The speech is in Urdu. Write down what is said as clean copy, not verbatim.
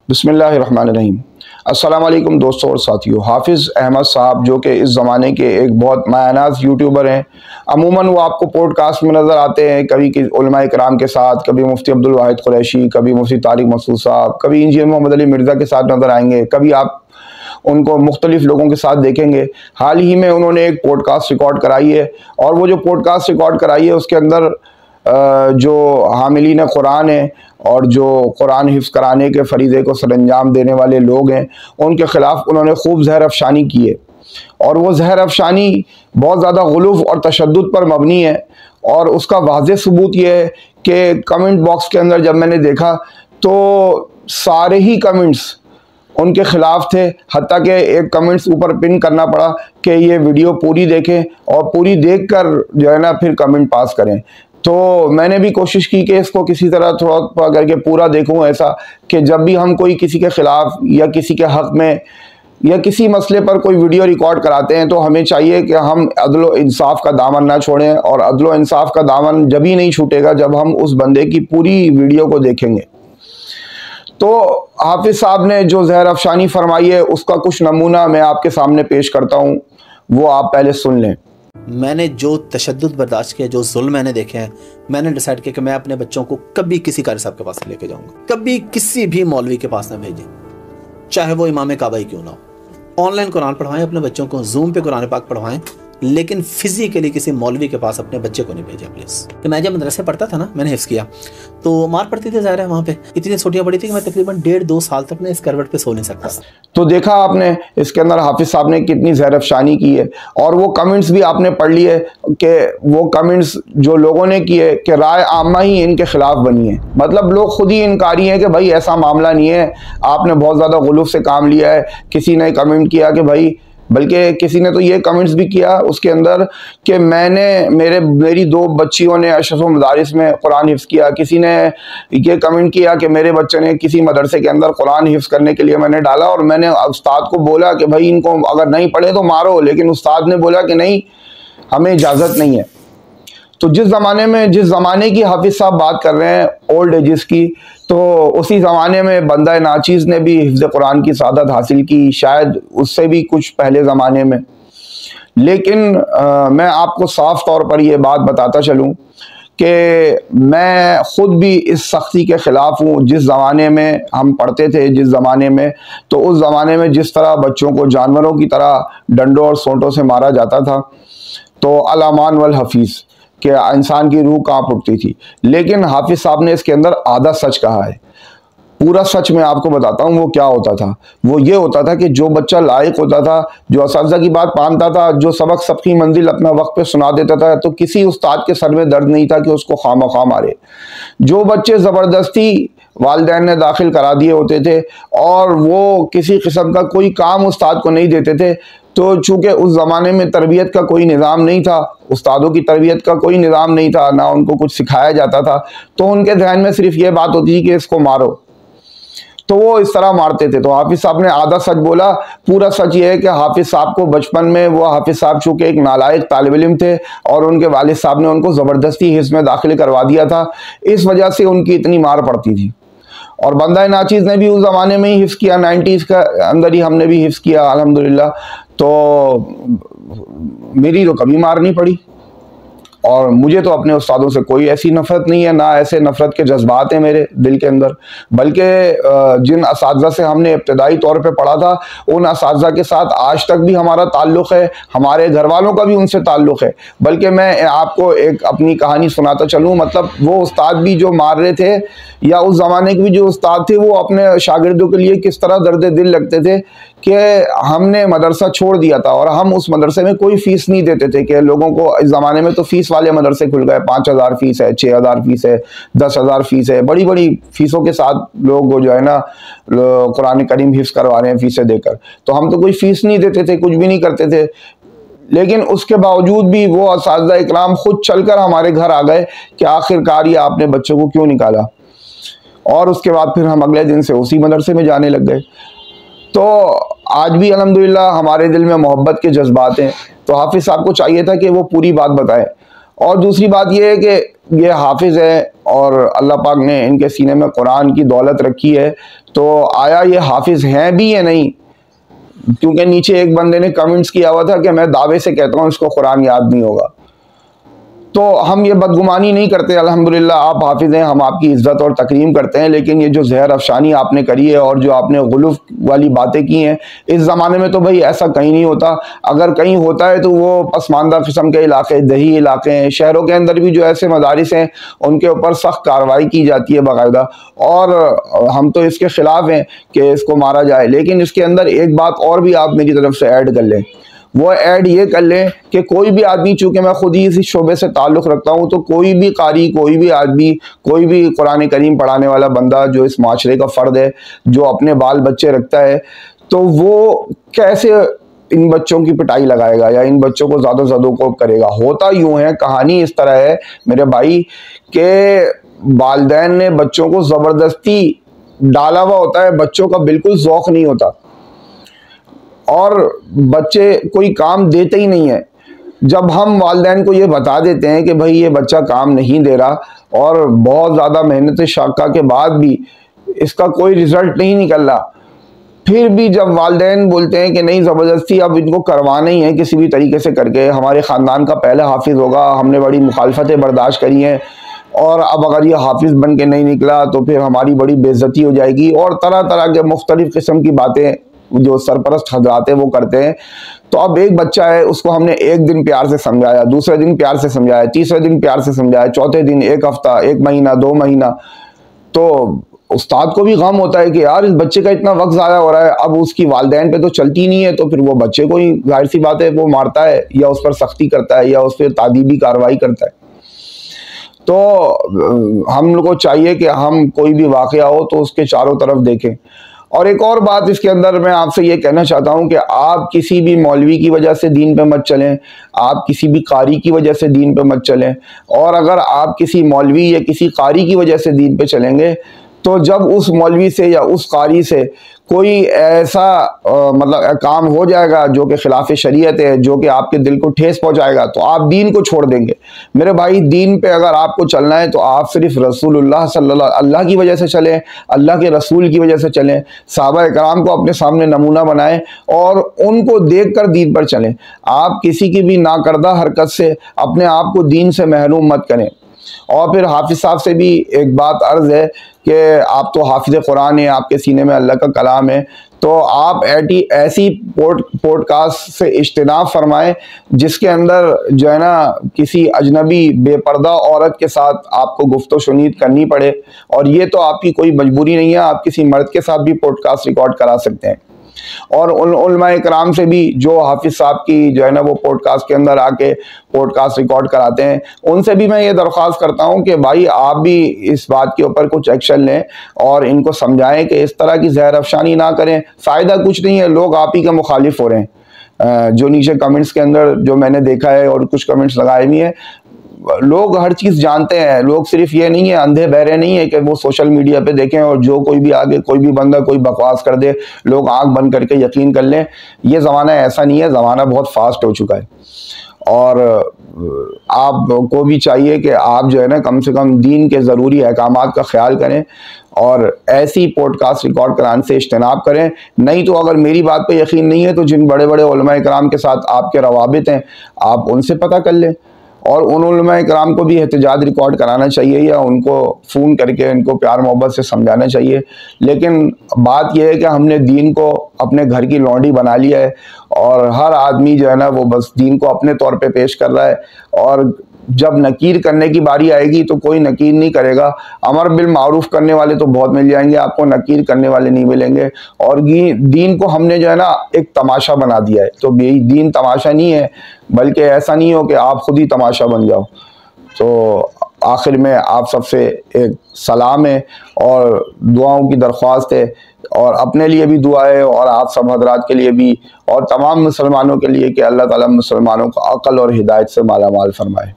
بسم اللہ الرحمن الرحیم۔ السلام علیکم دوستوں اور ساتھیوں۔ حافظ احمد صاحب جو کہ اس زمانے کے ایک بہت مایہ ناز یوٹیوبر ہیں، عموماً وہ آپ کو پوڈ کاسٹ میں نظر آتے ہیں، کبھی علماء کرام کے ساتھ، کبھی مفتی عبدالواحد قریشی، کبھی مفتی طارق مسعود صاحب، کبھی انجینئر محمد علی مرزا کے ساتھ نظر آئیں گے، کبھی آپ ان کو مختلف لوگوں کے ساتھ دیکھیں گے۔ حال ہی میں انہوں نے ایک پوڈ کاسٹ ریکارڈ کرائی ہے، اور وہ جو پوڈ کاسٹ ریکارڈ کرائی ہے اس کے اندر جو حاملین قرآن ہیں اور جو قرآن حفظ کرانے کے فریضے کو سر انجام دینے والے لوگ ہیں، ان کے خلاف انہوں نے خوب زہر افشانی کی ہے، اور وہ زہر افشانی بہت زیادہ غلو اور تشدد پر مبنی ہے۔ اور اس کا واضح ثبوت یہ ہے کہ کمنٹ باکس کے اندر جب میں نے دیکھا تو سارے ہی کمنٹس ان کے خلاف تھے، حتیٰ کہ ایک کمنٹس اوپر پن کرنا پڑا کہ یہ ویڈیو پوری دیکھیں اور پوری دیکھ کر جو ہے نا پھر کمنٹ پاس کریں۔ تو میں نے بھی کوشش کی کہ اس کو کسی طرح تھوڑا کر کے پورا دیکھوں، ایسا کہ جب بھی ہم کوئی کسی کے خلاف یا کسی کے حق میں یا کسی مسئلے پر کوئی ویڈیو ریکارڈ کراتے ہیں تو ہمیں چاہیے کہ ہم عدل و انصاف کا دامن نہ چھوڑیں، اور عدل و انصاف کا دامن جب ہی نہیں چھوٹے گا جب ہم اس بندے کی پوری ویڈیو کو دیکھیں گے۔ تو حافظ صاحب نے جو زہر افشانی فرمائی ہے اس کا کچھ نمونہ میں آپ کے سامنے پیش کرتا ہوں، وہ آپ پہلے سن لیں۔ میں نے جو تشدد برداشت کیا، جو ظلم میں نے دیکھے ہیں، میں نے ڈیسائیڈ کیا کہ میں اپنے بچوں کو کبھی کسی قاری صاحب کے پاس لے کے جاؤں گا، کبھی کسی بھی مولوی کے پاس نہ بھیجیں، چاہے وہ امام کعبہ ہی کیوں نہ ہو۔ آن لائن قرآن پڑھوائیں اپنے بچوں کو، زوم پہ قرآن پاک پڑھوائیں، لیکن فزیکلی کسی مولوی کے پاس اپنے بچے کو نہیں بھیجیں پلیز۔ کہ میں جب مدرسے پڑھتا تھا نا، میں نے حفظ کیا تو مار پڑتی تھی، ظاہر ہے وہاں پہ اتنی چھوٹیاں پڑی تھی کہ میں تقریباً 1.5-2 سال تک اس کروٹ پہ سو نہیں سکتا تھا۔ تو دیکھا آپ نے اس کے اندر حافظ صاحب نے کتنی زہر افشانی کی ہے، اور وہ کمنٹس بھی آپ نے پڑھ لیے کہ وہ کمنٹس جو لوگوں نے کیے کہ رائے عامہ ہی ان کے خلاف بنی ہے، مطلب لوگ خود ہی انکاری ہیں کہ بھائی ایسا معاملہ نہیں ہے، آپ نے بہت زیادہ غلو سے کام لیا ہے۔ کسی نے کمنٹ کیا کہ بھائی، بلکہ کسی نے تو یہ کمنٹس بھی کیا اس کے اندر کہ میری 2 بچیوں نے اشرف مدارس میں قرآن حفظ کیا۔ کسی نے یہ کمنٹ کیا کہ میرے بچے نے کسی مدرسے کے اندر قرآن حفظ کرنے کے لیے میں نے ڈالا، اور میں نے استاد کو بولا کہ بھائی ان کو اگر نہیں پڑھے تو مارو، لیکن استاد نے بولا کہ نہیں، ہمیں اجازت نہیں ہے۔ تو جس زمانے کی حافظ صاحب بات کر رہے ہیں، اولڈ ایجز کی، تو اسی زمانے میں بندہ ناچیز نے بھی حفظ قرآن کی سعادت حاصل کی، شاید اس سے بھی کچھ پہلے زمانے میں۔ لیکن میں آپ کو صاف طور پر یہ بات بتاتا چلوں کہ میں خود بھی اس سختی کے خلاف ہوں۔ جس زمانے میں ہم پڑھتے تھے، جس زمانے میں، تو اس زمانے میں جس طرح بچوں کو جانوروں کی طرح ڈنڈوں اور سونٹوں سے مارا جاتا تھا تو الامان والحفیظ کہ انسان کی روح کانپ اٹھتی تھی، لیکن حافظ صاحب نے اس کے اندر آدھا سچ کہا ہے۔ پورا سچ میں آپ کو بتاتا ہوں وہ کیا ہوتا تھا۔ وہ یہ ہوتا تھا کہ جو بچہ لائق ہوتا تھا، جو اساتذہ کی بات مانتا تھا، جو سبق کی منزل اپنا وقت پہ سنا دیتا تھا، تو کسی استاد کے سر میں درد نہیں تھا کہ اس کو خواہ مارے۔ جو بچے زبردستی والدین نے داخل کرا دیے ہوتے تھے اور وہ کسی قسم کا کوئی کام استاد کو نہیں دیتے تھے، تو چونکہ اس زمانے میں تربیت کا کوئی نظام نہیں تھا، استادوں کی تربیت کا کوئی نظام نہیں تھا، نہ ان کو کچھ سکھایا جاتا تھا، تو ان کے ذہن میں صرف یہ بات ہوتی تھی کہ اس کو مارو، تو وہ اس طرح مارتے تھے۔ تو حافظ صاحب نے آدھا سچ بولا۔ پورا سچ یہ ہے کہ حافظ صاحب کو بچپن میں، وہ حافظ صاحب چونکہ ایک نالائق طالب علم تھے اور ان کے والد صاحب نے ان کو زبردستی حفظ میں داخل کروا دیا تھا، اس وجہ سے ان کی اتنی مار پڑتی تھی۔ اور بندہ ناچیز نے بھی اس زمانے میں ہی حفظ کیا، 90s کا اندر ہی ہم نے بھی حفظ کیا الحمدللہ، تو میری تو کبھی مار نہیں پڑی، اور مجھے تو اپنے استادوں سے کوئی ایسی نفرت نہیں ہے، نہ ایسے نفرت کے جذبات ہیں میرے دل کے اندر، بلکہ جن اساتذہ سے ہم نے ابتدائی طور پہ پڑھا تھا ان اساتذہ کے ساتھ آج تک بھی ہمارا تعلق ہے، ہمارے گھر والوں کا بھی ان سے تعلق ہے۔ بلکہ میں آپ کو ایک اپنی کہانی سناتا چلوں، مطلب وہ استاد بھی جو مار رہے تھے، یا اس زمانے کے بھی جو استاد تھے، وہ اپنے شاگردوں کے لیے کس طرح درد دل لگتے تھے کہ ہم نے مدرسہ چھوڑ دیا تھا اور ہم اس مدرسے میں کوئی فیس نہیں دیتے تھے، کہ لوگوں کو اس زمانے میں تو فیس والے مدرسے کھل گئے، 5000 فیس ہے، 6000 فیس ہے، 10,000 فیس ہے، بڑی بڑی فیسوں کے ساتھ لوگ جو ہے نا قرآن کریم حفظ کروا رہے ہیں فیسیں دے کر۔ تو ہم تو کوئی فیس نہیں دیتے تھے، کچھ بھی نہیں کرتے تھے، لیکن اس کے باوجود بھی وہ اساتذہ اکرام خود چل کر ہمارے گھر آ گئے کہ آخر کار یہ آپ نے بچوں کو کیوں نکالا، اور اس کے بعد پھر ہم اگلے دن سے اسی مدرسے میں جانے لگ گئے۔ تو آج بھی الحمدللہ ہمارے دل میں محبت کے جذبات ہیں۔ تو حافظ صاحب کو چاہیے تھا کہ وہ پوری بات بتائے۔ اور دوسری بات یہ ہے کہ یہ حافظ ہے اور اللہ پاک نے ان کے سینے میں قرآن کی دولت رکھی ہے، تو آیا یہ حافظ ہیں بھی یا نہیں؟ کیونکہ نیچے ایک بندے نے کمنٹس کیا ہوا تھا کہ میں دعوے سے کہتا ہوں اس کو قرآن یاد نہیں ہوگا. تو ہم یہ بدگمانی نہیں کرتے، الحمدللہ آپ حافظ ہیں، ہم آپ کی عزت اور تکریم کرتے ہیں، لیکن یہ جو زہر افشانی آپ نے کری ہے اور جو آپ نے غلوف والی باتیں کی ہیں، اس زمانے میں تو بھائی ایسا کہیں نہیں ہوتا. اگر کہیں ہوتا ہے تو وہ پسماندہ قسم کے علاقے، دیہی علاقے ہیں. شہروں کے اندر بھی جو ایسے مدارس ہیں ان کے اوپر سخت کارروائی کی جاتی ہے باقاعدہ، اور ہم تو اس کے خلاف ہیں کہ اس کو مارا جائے. لیکن اس کے اندر ایک بات اور بھی آپ میری طرف سے ایڈ کر لیں، وہ ایڈ یہ کر لیں کہ کوئی بھی آدمی، چونکہ میں خود ہی اسی شعبے سے تعلق رکھتا ہوں، تو کوئی بھی قاری، کوئی بھی آدمی، کوئی بھی قرآن کریم پڑھانے والا بندہ جو اس معاشرے کا فرد ہے، جو اپنے بال بچے رکھتا ہے، تو وہ کیسے ان بچوں کی پٹائی لگائے گا یا ان بچوں کو زیادہ زدوکوب کرے گا؟ ہوتا یوں ہے، کہانی اس طرح ہے میرے بھائی کہ والدین نے بچوں کو زبردستی ڈالا ہوا ہوتا ہے، بچوں کا بالکل ذوق نہیں ہوتا، اور بچے کوئی کام دیتے ہی نہیں ہیں. جب ہم والدین کو یہ بتا دیتے ہیں کہ بھائی یہ بچہ کام نہیں دے رہا، اور بہت زیادہ محنت شاقہ کے بعد بھی اس کا کوئی رزلٹ نہیں نکل رہا، پھر بھی جب والدین بولتے ہیں کہ نہیں زبردستی اب ان کو کروانا ہی ہے کسی بھی طریقے سے کر کے، ہمارے خاندان کا پہلا حافظ ہوگا، ہم نے بڑی مخالفتیں برداشت کری ہیں، اور اب اگر یہ حافظ بن کے نہیں نکلا تو پھر ہماری بڑی بے عزتی ہو جائے گی، اور طرح طرح کے مختلف قسم کی باتیں جو سرپرست حضرات ہیں وہ کرتے ہیں. تو اب ایک بچہ ہے، اس کو ہم نے ایک دن پیار سے سمجھایا، دوسرے دن پیار سے سمجھایا، تیسرے دن پیار سے سمجھایا، چوتھے دن، ایک ہفتہ، ایک مہینہ، 2 مہینہ، تو استاد کو بھی غم ہوتا ہے کہ یار اس بچے کا اتنا وقت ضائع ہو رہا ہے. اب اس کی والدین پہ تو چلتی نہیں ہے، تو پھر وہ بچے کو ہی ظاہر سی بات ہے وہ مارتا ہے یا اس پر سختی کرتا ہے یا اس پہ تعدیبی کارروائی کرتا ہے. تو ہم لوگوں کو چاہیے کہ ہم کوئی بھی واقعہ ہو تو اس کے چاروں طرف دیکھیں. اور ایک اور بات اس کے اندر میں آپ سے یہ کہنا چاہتا ہوں کہ آپ کسی بھی مولوی کی وجہ سے دین پہ مت چلیں، آپ کسی بھی قاری کی وجہ سے دین پہ مت چلیں. اور اگر آپ کسی مولوی یا کسی قاری کی وجہ سے دین پہ چلیں گے تو جب اس مولوی سے یا اس قاری سے کوئی ایسا مطلب کام ہو جائے گا جو کہ خلاف شریعت ہے، جو کہ آپ کے دل کو ٹھیس پہنچائے گا، تو آپ دین کو چھوڑ دیں گے. میرے بھائی دین پہ اگر آپ کو چلنا ہے تو آپ صرف رسول اللہ صلی اللہ کی وجہ سے چلیں، اللہ کے رسول کی وجہ سے چلیں، صحابہ اکرام کو اپنے سامنے نمونہ بنائیں اور ان کو دیکھ کر دین پر چلیں. آپ کسی کی بھی ناکردہ حرکت سے اپنے آپ کو دین سے محروم مت کریں. اور پھر حافظ صاحب سے بھی ایک بات عرض ہے کہ آپ تو حافظ قرآن ہیں، آپ کے سینے میں اللہ کا کلام ہے، تو آپ ایسی پوڈ کاسٹ سے اجتناب فرمائیں جس کے اندر جو ہے نا کسی اجنبی بے پردہ عورت کے ساتھ آپ کو گفت و شنید کرنی پڑے. اور یہ تو آپ کی کوئی مجبوری نہیں ہے، آپ کسی مرد کے ساتھ بھی پوڈ کاسٹ ریکارڈ کرا سکتے ہیں. اور ان علماء اکرام سے بھی جو حافظ صاحب کی جو ہے نا وہ پوڈ کاسٹ کے اندر آ کے پوڈ کاسٹ ریکارڈ کراتے ہیں، ان سے بھی میں یہ درخواست کرتا ہوں کہ بھائی آپ بھی اس بات کے اوپر کچھ ایکشن لیں اور ان کو سمجھائیں کہ اس طرح کی زہر افشانی نہ کریں. فائدہ کچھ نہیں ہے، لوگ آپ ہی کے مخالف ہو رہے ہیں. جو نیچے کمنٹس کے اندر جو میں نے دیکھا ہے اور کچھ کمنٹس لگائے بھی ہیں، لوگ ہر چیز جانتے ہیں. لوگ صرف یہ نہیں ہے، اندھے بہرے نہیں ہے کہ وہ سوشل میڈیا پہ دیکھیں اور جو کوئی بھی آگے کوئی بھی بندہ کوئی بکواس کر دے لوگ آنکھ بند کر کے یقین کر لیں. یہ زمانہ ایسا نہیں ہے، زمانہ بہت فاسٹ ہو چکا ہے. اور آپ کو بھی چاہیے کہ آپ جو ہے نا کم سے کم دین کے ضروری احکامات کا خیال کریں اور ایسی پوڈ کاسٹ ریکارڈ کرانے سے اجتناب کریں. نہیں تو اگر میری بات پہ یقین نہیں ہے تو جن بڑے بڑے علماء کرام کے ساتھ آپ کے روابط ہیں آپ ان سے پتہ کر لیں، اور ان علماء کرام کو بھی احتجاج ریکارڈ کرانا چاہیے یا ان کو فون کر کے ان کو پیار محبت سے سمجھانا چاہیے. لیکن بات یہ ہے کہ ہم نے دین کو اپنے گھر کی لونڈی بنا لیا ہے اور ہر آدمی جو ہے نا وہ بس دین کو اپنے طور پہ پیش کر رہا ہے، اور جب نکیر کرنے کی باری آئے گی تو کوئی نکیر نہیں کرے گا. امر بالمعروف کرنے والے تو بہت مل جائیں گے، آپ کو نکیر کرنے والے نہیں ملیں گے. اور دین کو ہم نے جو ہے نا ایک تماشا بنا دیا ہے، تو دین تماشا نہیں ہے، بلکہ ایسا نہیں ہو کہ آپ خود ہی تماشا بن جاؤ. تو آخر میں آپ سب سے ایک سلام ہے اور دعاؤں کی درخواست ہے، اور اپنے لیے بھی دعا ہے اور آپ سب حضرات کے لیے بھی اور تمام مسلمانوں کے لیے کہ اللہ تعالیٰ مسلمانوں کو عقل اور ہدایت سے مالا مال فرمائے.